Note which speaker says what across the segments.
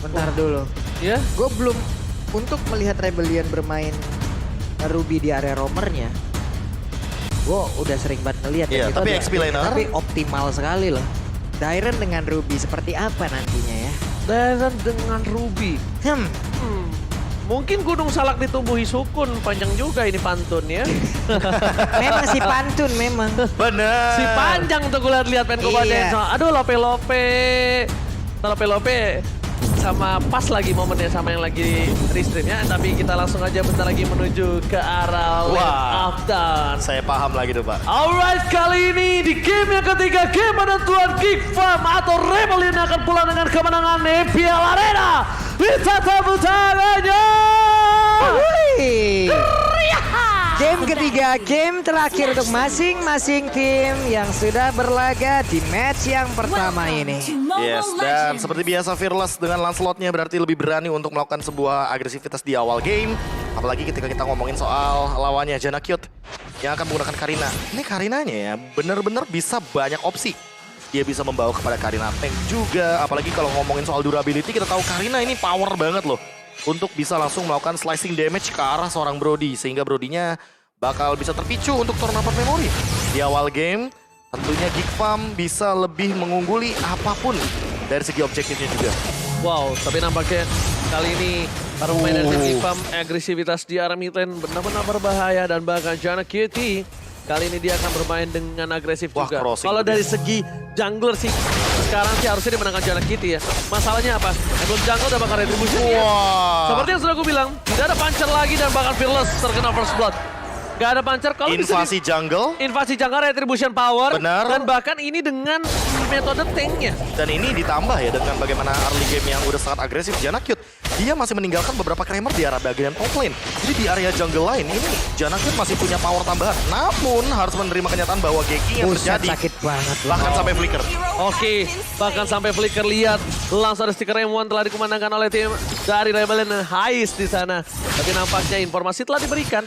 Speaker 1: Bentar dulu.
Speaker 2: Ya?
Speaker 1: Gue belum untuk melihat Rebellion bermain Ruby di area roamernya. Gue udah sering banget ngeliat.
Speaker 3: Iya, tapi XP laner.
Speaker 1: Tapi optimal sekali loh. Dairen dengan Ruby seperti apa nantinya ya?
Speaker 2: Dan dengan Ruby. Mungkin Gunung Salak ditumbuhi sukun, panjang juga ini pantun ya.
Speaker 1: Memang si pantun memang.
Speaker 3: Bener.
Speaker 2: Si panjang tuh gue lihat pengen
Speaker 1: Iya.
Speaker 2: Aduh lope-lope. Lope-lope. Sama pas lagi momennya sama yang lagi restream ya. Tapi kita langsung aja bentar lagi menuju ke arah Land of Dawn.
Speaker 3: Saya paham lagi tuh, Pak.
Speaker 2: Alright, kali ini di game yang ketiga, game penentuan Geek Farm atau Rebellion akan pulang dengan kemenangan EPL Arena. Kita tepuk tangannya.
Speaker 1: Wih. Game ketiga, game terakhir untuk masing-masing tim yang sudah berlaga di match yang pertama ini.
Speaker 3: Yes, dan seperti biasa Fearless dengan Lancelotnya berarti lebih berani untuk melakukan sebuah agresivitas di awal game. Apalagi ketika kita ngomongin soal lawannya Janna Cute yang akan menggunakan Karina. Ini Karinanya ya bener-bener bisa banyak opsi. Dia bisa membawa kepada Karina tank juga. Apalagi kalau ngomongin soal durability, kita tahu Karina ini power banget loh. Untuk bisa langsung melakukan slicing damage ke arah seorang Brody. Sehingga Brody-nya bakal bisa terpicu untuk turn up memori. Di awal game, tentunya Geek Farm bisa lebih mengungguli apapun dari segi objektifnya juga.
Speaker 2: Wow, tapi nampaknya kali ini para pemain dari tim Geek Farm agresivitas di arah mid lane benar-benar berbahaya dan bahkan Janna Cutie kali ini dia akan bermain dengan agresif
Speaker 3: Wah,
Speaker 2: juga.
Speaker 3: crossing
Speaker 2: Kalau
Speaker 3: itu
Speaker 2: dari
Speaker 3: dia.
Speaker 2: segi jungler sih sekarang sih harusnya dimenangkan Janna Cutie ya. Masalahnya apa? Emblem jungle udah bakal retribution ya.
Speaker 3: Wah.
Speaker 2: Seperti yang sudah aku bilang, tidak ada puncher lagi dan bahkan Fearless terkena first blood. Gak ada puncher kalau bisa
Speaker 3: Invasi jungle.
Speaker 2: invasi jungle retribution power.
Speaker 3: Benar.
Speaker 2: Dan bahkan ini dengan metode tanknya.
Speaker 3: Dan ini ditambah ya dengan bagaimana early game yang udah sangat agresif Janna Cute. Dia masih meninggalkan beberapa Kramer di arah bagian top lane. Jadi di area jungle lain ini Janna Cute masih punya power tambahan. Namun harus menerima kenyataan bahwa gaking yang
Speaker 1: Buset,
Speaker 3: terjadi.
Speaker 1: sakit banget.
Speaker 3: Bahkan sampai flicker.
Speaker 2: Oke, bahkan sampai flicker lihat langsung ada stiker M1 telah dikumandangkan oleh tim dari Rebellion Heist di sana. Tapi nampaknya informasi telah diberikan.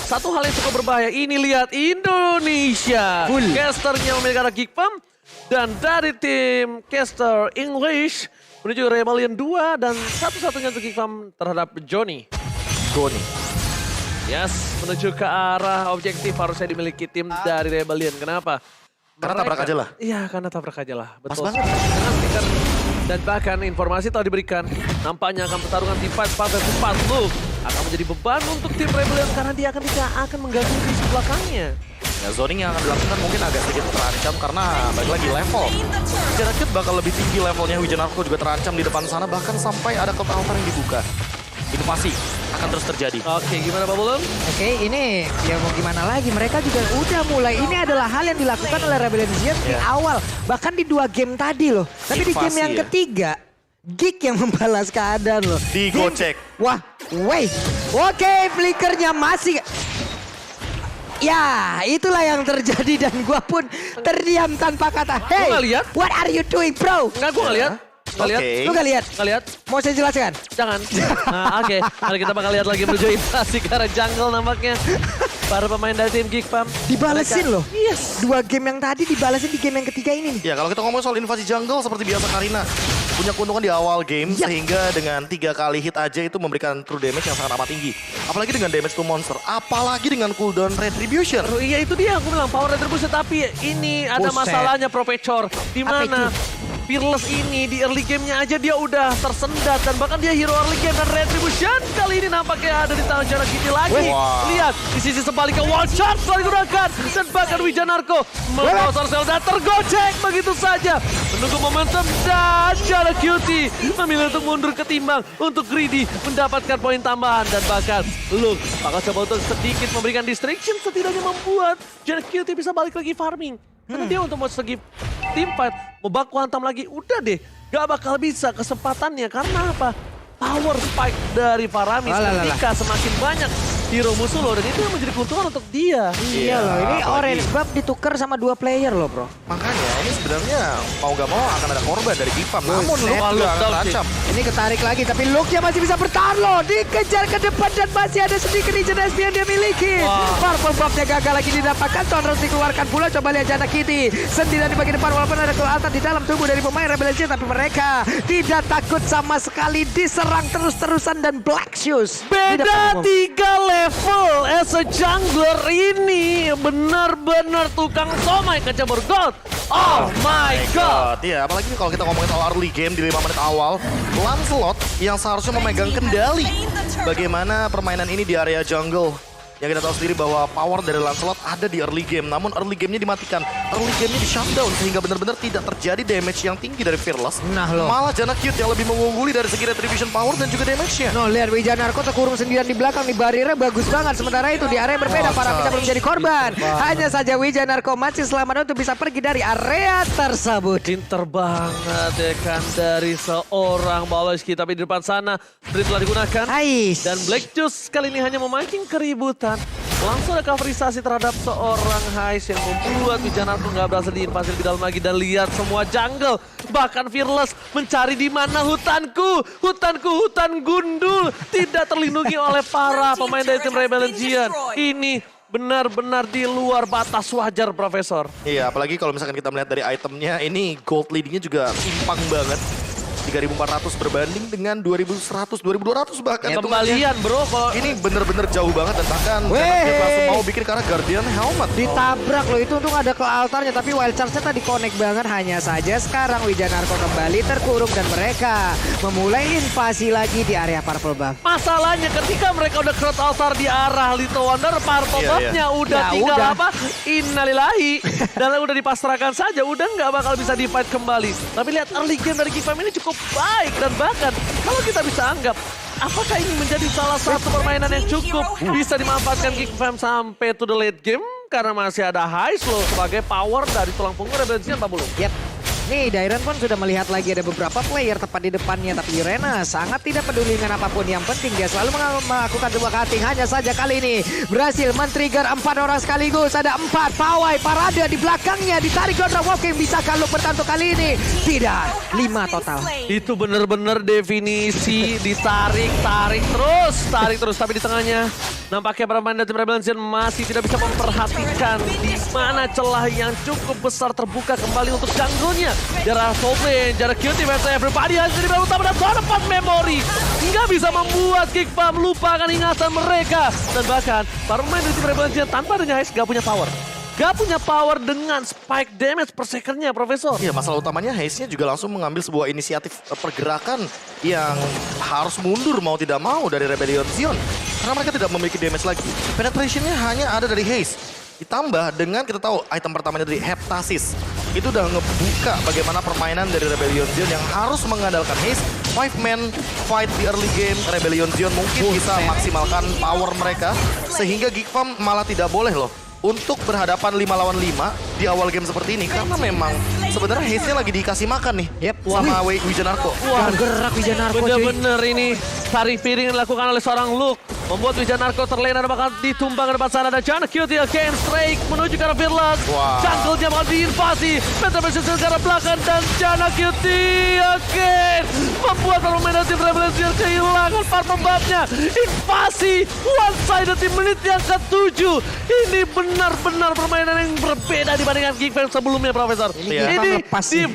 Speaker 2: Satu hal yang cukup berbahaya, ini lihat Indonesia. Casternya memiliki arah Geek Farm dan dari tim caster English menuju Rebellion 2 dan satu-satunya untuk Geek Farm terhadap Johnny.
Speaker 3: Goni.
Speaker 2: Yes, menuju ke arah objektif harusnya dimiliki tim dari Rebellion. Kenapa?
Speaker 3: Karena tabrak aja lah.
Speaker 2: Iya, karena tabrak aja lah. Betul.
Speaker 3: Pas banget.
Speaker 2: Dengan stiker dan bahkan informasi telah diberikan. Nampaknya akan pertarungan tim fight 4 versus 4 look akan menjadi beban untuk tim Rebellion karena dia akan mengganggu di belakangnya.
Speaker 3: Ya, zoning yang akan dilakukan mungkin agak sedikit terancam karena balik lagi level. Janna Cute bakal lebih tinggi levelnya. Hujan Arko juga terancam di depan sana bahkan sampai ada cloud altar yang dibuka. Inovasi akan terus terjadi.
Speaker 2: Oke, gimana Pak Bulun?
Speaker 1: Oke, ini ya mau gimana lagi, mereka juga udah mulai. Ini adalah hal yang dilakukan oleh Rebellion di awal, bahkan di 2 game tadi loh. Tapi di game
Speaker 3: Invasi
Speaker 1: yang
Speaker 3: ya.
Speaker 1: ketiga, Geek yang membalas keadaan loh.
Speaker 3: Digocek.
Speaker 1: Wah, wait. Oke, flickernya masih. Ya, itulah yang terjadi dan gua pun terdiam tanpa kata. Hey,
Speaker 2: nggak lihat.
Speaker 1: what are you doing, bro?
Speaker 2: Enggak, gue nggak lihat. Nggak lihat.
Speaker 3: Oke.
Speaker 1: Lu gak lihat?
Speaker 2: Nggak lihat.
Speaker 1: Mau saya jelaskan?
Speaker 2: Jangan. Nah, oke. Mari kita bakal lihat lagi menuju invasi ke arah jungle nampaknya. Para pemain dari tim Geek Farm.
Speaker 1: Dibalesin
Speaker 2: Mereka-
Speaker 1: loh.
Speaker 2: Yes.
Speaker 1: 2 game yang tadi dibalesin di game yang ketiga ini nih.
Speaker 3: Ya kalau kita ngomong soal invasi jungle seperti biasa Karina punya keuntungan di awal game
Speaker 1: Yap.
Speaker 3: sehingga dengan 3 kali hit aja itu memberikan true damage yang sangat amat tinggi. Apalagi dengan damage to monster, apalagi dengan cooldown retribution.
Speaker 2: Oh, iya itu dia aku bilang power retribution tapi ini ada
Speaker 1: Buset.
Speaker 2: masalahnya Professor di
Speaker 1: Apa
Speaker 2: mana Fearless ini di early gamenya aja dia udah tersendat dan bahkan dia hero early game dan retribution kali ini nampaknya ada di tangan Janna Cutie lagi.
Speaker 3: Wah.
Speaker 2: Lihat di sisi sebaliknya one shot telah digunakan dan bahkan Wijanarko membawa Sorcel dan tergocek begitu saja. Menunggu momentum dan Janna Cutie memilih untuk mundur ketimbang untuk greedy mendapatkan poin tambahan dan bahkan Luke bakal coba untuk sedikit memberikan distraction setidaknya membuat Janna Cutie bisa balik lagi farming. Karena dia untuk mau segi team fight, mau baku hantam lagi, udah deh. Gak bakal bisa kesempatannya karena apa? Power spike dari Faramis ketika semakin banyak hero musuh loh. Dan itu yang menjadi keuntungan untuk dia.
Speaker 1: Iya loh, ini
Speaker 3: apalagi-
Speaker 1: orange buff ditukar sama 2 player loh bro.
Speaker 3: Makanya ini sebenarnya mau gak mau akan ada korban dari Gifam. Namun
Speaker 1: Buset.
Speaker 3: Luke juga akan
Speaker 2: Lockdown,
Speaker 3: terancam.
Speaker 1: Ini ketarik lagi, tapi Luke-nya masih bisa bertahan loh. Dikejar ke depan dan masih ada sedikit regenerasi yang dia miliki.
Speaker 2: Wah.
Speaker 1: Purple Buff-nya gagal lagi didapatkan. Thunders dikeluarkan pula. Coba lihat Jana Kitty sendirian di bagian depan. Walaupun ada kelihatan di dalam tubuh dari pemain Rebel Legends, tapi mereka tidak takut sama sekali diserang terus-terusan dan Black Shoes. di
Speaker 2: Beda
Speaker 1: depan umum.
Speaker 2: 3 level as a jungler ini benar-benar tukang somai kecebur gold. Oh my god.
Speaker 3: Iya, apalagi kalau kita ngomongin soal early game di 5 menit awal, Lancelot yang seharusnya memegang kendali bagaimana permainan ini di area jungle. Yang kita tahu sendiri bahwa power dari Lancelot ada di early game, namun early gamenya dimatikan, early gamenya di shutdown sehingga benar-benar tidak terjadi damage yang tinggi dari Fearless.
Speaker 1: Nah loh.
Speaker 3: Malah Jana Cute yang lebih mengungguli dari segi retribution power dan juga damage-nya.
Speaker 1: No, lihat Wijanarko terkurung sendirian di belakang, di barirnya bagus banget. Sementara itu di area yang berbeda, para bisa belum menjadi korban. Hanya saja Wijanarko masih selamat untuk bisa pergi dari area tersebut.
Speaker 2: Pinter banget ya kan dari seorang Baloski, tapi di depan sana Brit telah digunakan.
Speaker 1: Ais.
Speaker 2: Dan Black Juice kali ini hanya memancing keributan. Langsung ada coverisasi terhadap seorang Hais yang membuat Wijanarko nggak berhasil diinvasi lebih dalam lagi. Dan lihat semua jungle, bahkan Fearless mencari di mana hutanku, hutan gundul, tidak terlindungi oleh para pemain dari tim Rebel Legends. Ini benar-benar di luar batas wajar, Profesor.
Speaker 3: Iya, apalagi kalau misalkan kita melihat dari itemnya, ini gold leadingnya juga timpang banget. 3.400 berbanding dengan 2.100, 2.200 bahkan.
Speaker 2: Ya, kembalian bro, kalau
Speaker 3: Ini bener-bener jauh banget dan bahkan
Speaker 1: Weh.
Speaker 3: dia langsung mau bikin karena Guardian Helmet.
Speaker 1: Ditabrak loh, itu untung ada ke altarnya, tapi wild charge-nya tadi connect banget. Hanya saja sekarang Wijanarko kembali terkurung dan mereka memulai invasi lagi di area Purple Buff.
Speaker 2: masalahnya ketika mereka udah crowd altar di arah Little Wonder, Purple
Speaker 3: Iya,
Speaker 2: Buff-nya udah
Speaker 1: Ya,
Speaker 2: tinggal
Speaker 1: udah.
Speaker 2: apa? Innalillahi. Dan udah dipasrahkan saja, udah nggak bakal bisa di-fight kembali. Tapi lihat early game dari Gifam ini cukup baik. Dan bahkan kalau kita bisa anggap, apakah ini menjadi salah satu permainan yang cukup bisa dimanfaatkan Gifam sampai to the late game? Karena masih ada Hais loh sebagai power dari tulang punggung Rebel Legends 40.
Speaker 1: Yap. Nih, Dairon pun sudah melihat lagi ada beberapa player tepat di depannya. Tapi Irena sangat tidak peduli dengan apapun. Yang penting dia selalu melakukan sebuah cutting. Hanya saja kali ini berhasil men-trigger 4 orang sekaligus. Ada 4 pawai parade di belakangnya. Ditarik Dondra Walking. Bisakah Luke bertahan untuk kali ini? Tidak. 5 total.
Speaker 2: Itu bener-bener definisi tarik terus. Tapi di tengahnya nampaknya para pemain dari tim Rebel Legends masih tidak bisa memperhatikan di mana celah yang cukup besar terbuka kembali untuk jungle-nya. Jarak Soulblade, jarak Cutie versus everybody hasil di belakang utama dan dapat memori. Nggak bisa membuat Gifam lupakan ingatan mereka. Dan bahkan para pemain dari tim Rebel Legends tanpa adanya Hais gak punya power. Gak punya power dengan spike damage per second-nya, Profesor.
Speaker 3: Iya, masalah utamanya Haze-nya juga langsung mengambil sebuah inisiatif pergerakan yang harus mundur mau tidak mau dari Rebellion Zion. Karena mereka tidak memiliki damage lagi. Penetration-nya hanya ada dari Haze. Ditambah dengan kita tahu item pertamanya dari Heptasis. Itu udah ngebuka bagaimana permainan dari Rebellion Zion yang harus mengandalkan Haze. 5-man fight di early game. Rebellion Zion mungkin bisa maksimalkan power mereka. Sehingga Gifam malah tidak boleh loh untuk berhadapan 5 lawan 5 di awal game seperti ini. Karena memang sebenarnya Haze-nya lagi dikasih makan nih.
Speaker 1: Yep.
Speaker 3: Sama Wijanarko.
Speaker 2: Wah,
Speaker 1: Gerak Wijanarko cuy.
Speaker 2: bener-bener ini tarik piring yang dilakukan oleh seorang Luke. Membuat Wijanarko terlena dan bakal ditumbang ke depan sana. Dan Jana Cutie again strike menuju ke arah Fearless.
Speaker 3: Wow.
Speaker 2: Jungle-nya bakal diinvasi. Metal Precision ke arah belakang dan Jana Cutie again. Membuat pemain tim Rebel Legends kehilangan Purple Buff-nya. Invasi one-sided di menit yang ke-7. Ini benar-benar permainan yang berbeda dibandingkan Gifam sebelumnya, Profesor.
Speaker 1: Iya.
Speaker 2: Ini
Speaker 1: Lepas nih.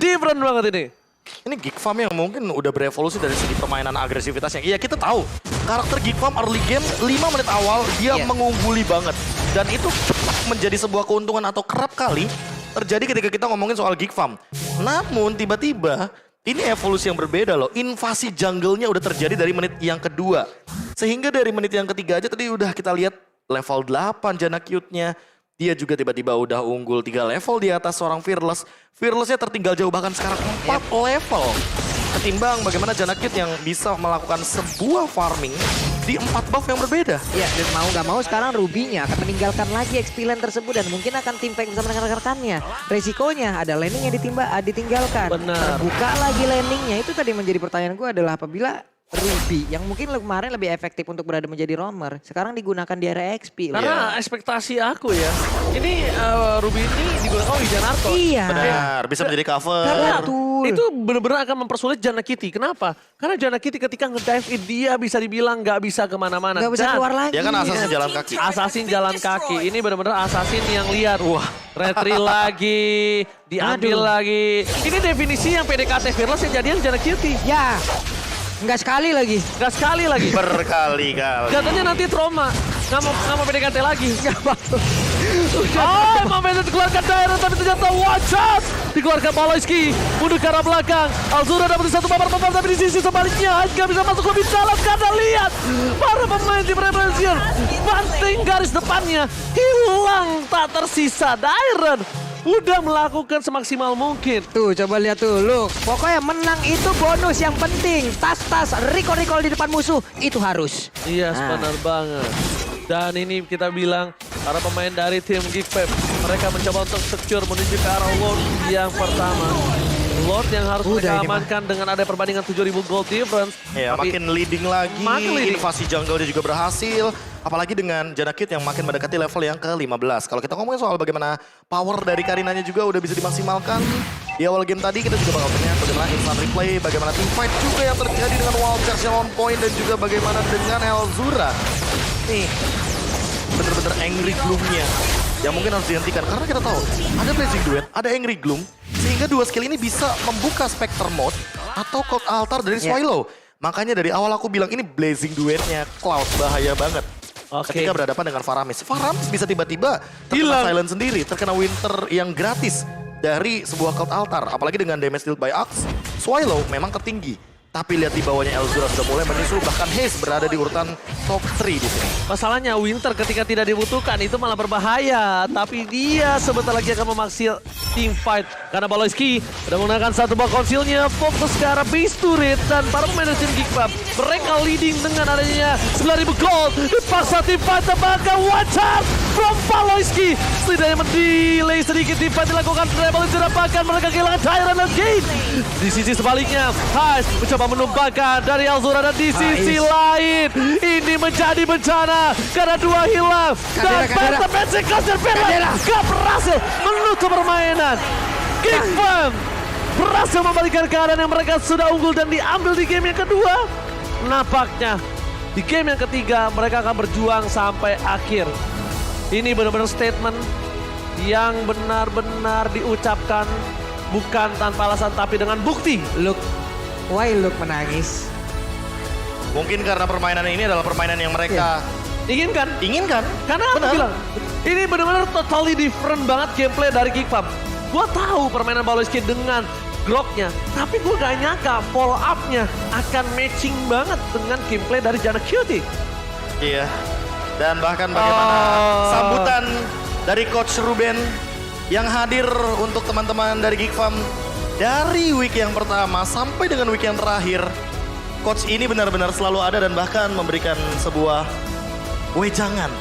Speaker 2: different banget ini.
Speaker 3: Ini Gifam yang mungkin udah berevolusi dari segi permainan agresivitasnya. Iya, kita tahu karakter Gifam early game 5 menit awal dia
Speaker 1: Iya.
Speaker 3: mengungguli banget. Dan itu cepat menjadi sebuah keuntungan atau kerap kali terjadi ketika kita ngomongin soal Gifam. Namun tiba-tiba ini evolusi yang berbeda loh. Invasi jungle-nya udah terjadi dari menit yang kedua. Sehingga dari menit yang ketiga aja tadi udah kita lihat level 8 Jana Cute-nya. Dia juga tiba-tiba udah unggul 3 level di atas seorang Fearless. Fearless-nya tertinggal jauh bahkan sekarang 4 level. Ketimbang bagaimana Jana Cute yang bisa melakukan sebuah farming di 4 buff yang berbeda.
Speaker 1: Ya, dan mau gak mau sekarang Ruby-nya akan meninggalkan lagi XP lane tersebut dan mungkin akan tim fight bersama dengan rekan-rekannya. Resikonya ada landing yang ditinggalkan.
Speaker 2: Benar.
Speaker 1: Terbuka lagi landingnya. Itu tadi menjadi pertanyaan gue adalah apabila Ruby yang mungkin kemarin lebih efektif untuk berada menjadi roamer. Sekarang digunakan di area XP.
Speaker 2: Karena ekspektasi aku ya, ini Ruby ini digunakan oleh Janarko.
Speaker 1: Iya.
Speaker 3: Benar, bisa menjadi cover.
Speaker 2: Karena
Speaker 1: Betul.
Speaker 2: itu benar-benar akan mempersulit Jana Kitty. Kenapa? Karena Jana Kitty ketika ngedive in dia bisa dibilang nggak bisa kemana-mana.
Speaker 1: Nggak bisa
Speaker 2: Dan
Speaker 1: keluar lagi.
Speaker 3: Dia kan assassin jalan kaki.
Speaker 2: Assassin jalan kaki. Ini benar-benar assassin yang liar. Wah, retry lagi, diambil lagi. Ini definisi yang PDKT Fearless yang jadian Jana Kitty.
Speaker 1: Ya. Enggak sekali lagi.
Speaker 2: Gak sekali lagi.
Speaker 3: Berkali-kali.
Speaker 2: Katanya nanti trauma. Nggak mau PDKT lagi. Nggak mau. Oh, momentum dikeluarkan Dairon tapi ternyata one shot. Dikeluarkan Baloyski. Mundur ke arah belakang. Alzura dapat satu papan tapi di sisi sebaliknya nggak bisa masuk lebih dalam karena lihat. Para pemain tim Rebellion banting garis depannya. Hilang tak tersisa. Dairon udah melakukan semaksimal mungkin.
Speaker 1: Tuh coba lihat tuh, look. Pokoknya menang itu bonus yang penting. Tas-tas, recall-recall di depan musuh, itu harus.
Speaker 2: Iya,
Speaker 1: Nah.
Speaker 2: benar banget. Dan ini kita bilang, para pemain dari tim Geekfam, mereka mencoba untuk secure menuju ke arah Lord yang pertama. Lord yang harus
Speaker 1: Udah
Speaker 2: mereka
Speaker 1: ini mah.
Speaker 2: amankan dengan ada perbandingan 7.000 gold difference.
Speaker 3: Ya,
Speaker 2: Tapi
Speaker 3: makin leading lagi.
Speaker 2: Makin leading.
Speaker 3: Invasi jungle dia juga berhasil. Apalagi dengan Jana Kit yang makin mendekati level yang ke-15. Kalau kita ngomongin soal bagaimana power dari Karinanya juga udah bisa dimaksimalkan. Di awal game tadi kita juga bakal melihat bagaimana instant replay, bagaimana team fight juga yang terjadi dengan wild charge yang on point. Dan juga bagaimana dengan Elzura. Nih, bener-bener angry gloom-nya. Yang mungkin harus dihentikan. Karena kita tahu, ada Blazing Duet, ada Angry Gloom. Sehingga dua skill ini bisa membuka Spectre Mode atau Cold Altar dari Swallow. Makanya dari awal aku bilang ini Blazing Duetnya Cloud, bahaya banget.
Speaker 2: Oke.
Speaker 3: Ketika berhadapan dengan Faramis. Faramis bisa tiba-tiba terkena
Speaker 2: Hilang.
Speaker 3: silent sendiri, terkena Winter yang gratis dari sebuah Cold Altar. Apalagi dengan damage dealt by Axe, Swallow memang tertinggi. Tapi lihat di bawahnya Elzura sudah mulai menyusul, bahkan Haze berada di urutan top 3 di sini.
Speaker 2: masalahnya Winter ketika tidak dibutuhkan itu malah berbahaya. Tapi dia sebentar lagi akan memaksil team fight. Karena Baloyski sudah menggunakan satu buah konsilnya, fokus ke arah base turret. Dan para pemain dari tim Geekfam, mereka leading dengan adanya 9.000 gold. Dipaksa tim fight terbakar, one shot from Baloyski. Setidaknya mendelay sedikit tim fight dilakukan. Rebellion bahkan mereka kehilangan Dairon dan Gate. Di sisi sebaliknya, Haas mencoba menumpahkan dari Elzura dan di sisi lain ini menjadi bencana karena dua hilang dan Phantom Magic Cluster gak berhasil menutup permainan. Geekfam berhasil membalikan keadaan yang mereka sudah unggul dan diambil di game yang kedua. Nampaknya di game yang ketiga mereka akan berjuang sampai akhir. Ini benar-benar statement yang benar-benar diucapkan bukan tanpa alasan tapi dengan bukti.
Speaker 1: Look, why look menangis?
Speaker 3: Mungkin karena permainan ini adalah permainan yang mereka
Speaker 2: Inginkan?
Speaker 3: inginkan.
Speaker 2: Karena aku
Speaker 3: Benar.
Speaker 2: bilang, ini benar-benar totally different banget gameplay dari Geekfam. Gua tahu permainan Baloyski dengan Groknya, tapi gue gak nyangka follow up-nya akan matching banget dengan gameplay dari Jana Cutie.
Speaker 3: Iya. Dan bahkan bagaimana sambutan dari Coach Ruben yang hadir untuk teman-teman dari Geekfam dari week yang pertama sampai dengan week yang terakhir. Coach ini benar-benar selalu ada dan bahkan memberikan sebuah wejangan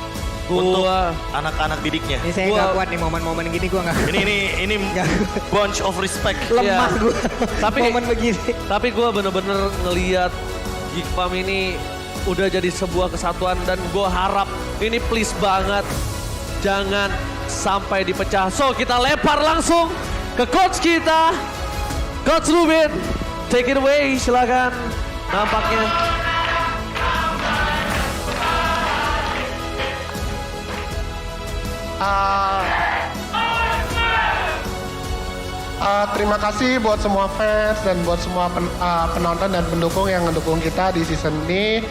Speaker 3: untuk anak-anak didiknya.
Speaker 1: Ini saya nggak kuat nih momen-momen gini, gue nggak.
Speaker 3: Ini bunch of respect.
Speaker 1: Lemah
Speaker 2: Iya.
Speaker 1: gue.
Speaker 2: Tapi-
Speaker 1: momen begini.
Speaker 2: Tapi gue bener-bener ngeliat Geekfam ini udah jadi sebuah kesatuan dan gue harap ini please banget jangan sampai dipecah. So kita lempar langsung ke coach kita, Coach Ruben. Take it away, silakan. Nampaknya
Speaker 4: Terima kasih buat semua fans dan buat semua penonton dan pendukung yang mendukung kita di season ini.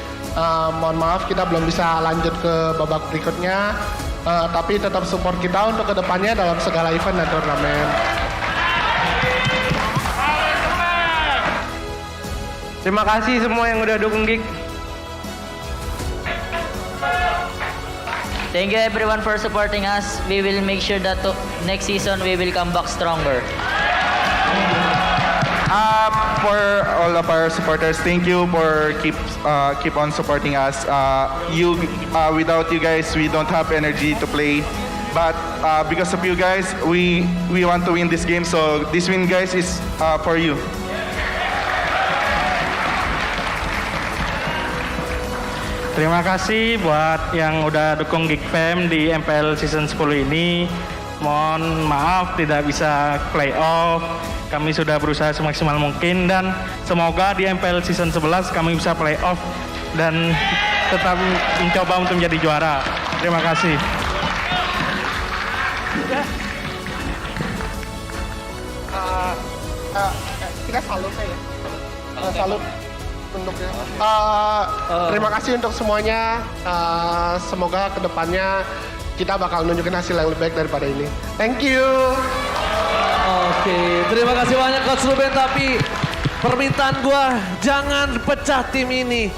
Speaker 4: Mohon maaf kita belum bisa lanjut ke babak berikutnya, tapi tetap support kita untuk kedepannya dalam segala event dan turnamen.
Speaker 5: Terima kasih semua yang udah dukung Geek.
Speaker 6: Thank you everyone for supporting us. We will make sure that next season we will come back stronger.
Speaker 7: For all of our supporters, thank you for keep on supporting us. Without you guys, we don't have energy to play. But because of you guys, we want to win this game. So this win, guys, is for you.
Speaker 5: Terima kasih buat yang udah dukung Geek Fam di MPL Season 10 ini. Mohon maaf tidak bisa playoff. Kami sudah berusaha semaksimal mungkin dan semoga di MPL Season 11 kami bisa playoff dan tetap mencoba untuk menjadi juara. Terima kasih.
Speaker 4: Kita salut ya. Salut untuknya. Terima kasih untuk semuanya. Semoga kedepannya kita bakal nunjukin hasil yang lebih baik daripada ini. Thank you.
Speaker 2: Oke, terima kasih banyak Coach Ruben, tapi permintaan gua jangan pecah tim ini.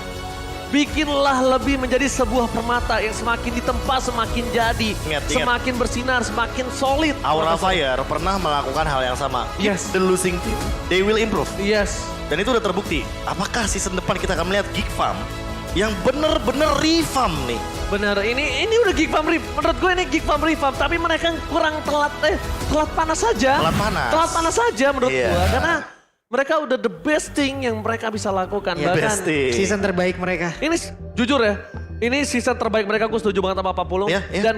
Speaker 2: Bikinlah lebih menjadi sebuah permata yang semakin ditempa semakin jadi.
Speaker 3: Ingat.
Speaker 2: Semakin bersinar, semakin solid.
Speaker 3: Aura Fire pernah melakukan hal yang sama.
Speaker 2: Yes.
Speaker 3: The losing team, they will improve.
Speaker 2: Yes.
Speaker 3: Dan itu udah terbukti. Apakah season depan kita akan melihat Geek Fam yang bener-bener revamp nih?
Speaker 2: Bener, ini udah Geek Fam revamp. Menurut gue ini Geek Fam revamp, tapi mereka kurang telat panas saja.
Speaker 3: Telat panas.
Speaker 2: Telat panas saja menurut
Speaker 3: Iya.
Speaker 2: gue, karena mereka udah the best thing yang mereka bisa lakukan.
Speaker 3: Ya,
Speaker 2: Bahkan
Speaker 3: bestie.
Speaker 1: Season terbaik mereka.
Speaker 2: ini jujur ya, ini season terbaik mereka, gue setuju banget sama Pak Pulung.
Speaker 3: Iya, iya.
Speaker 2: Dan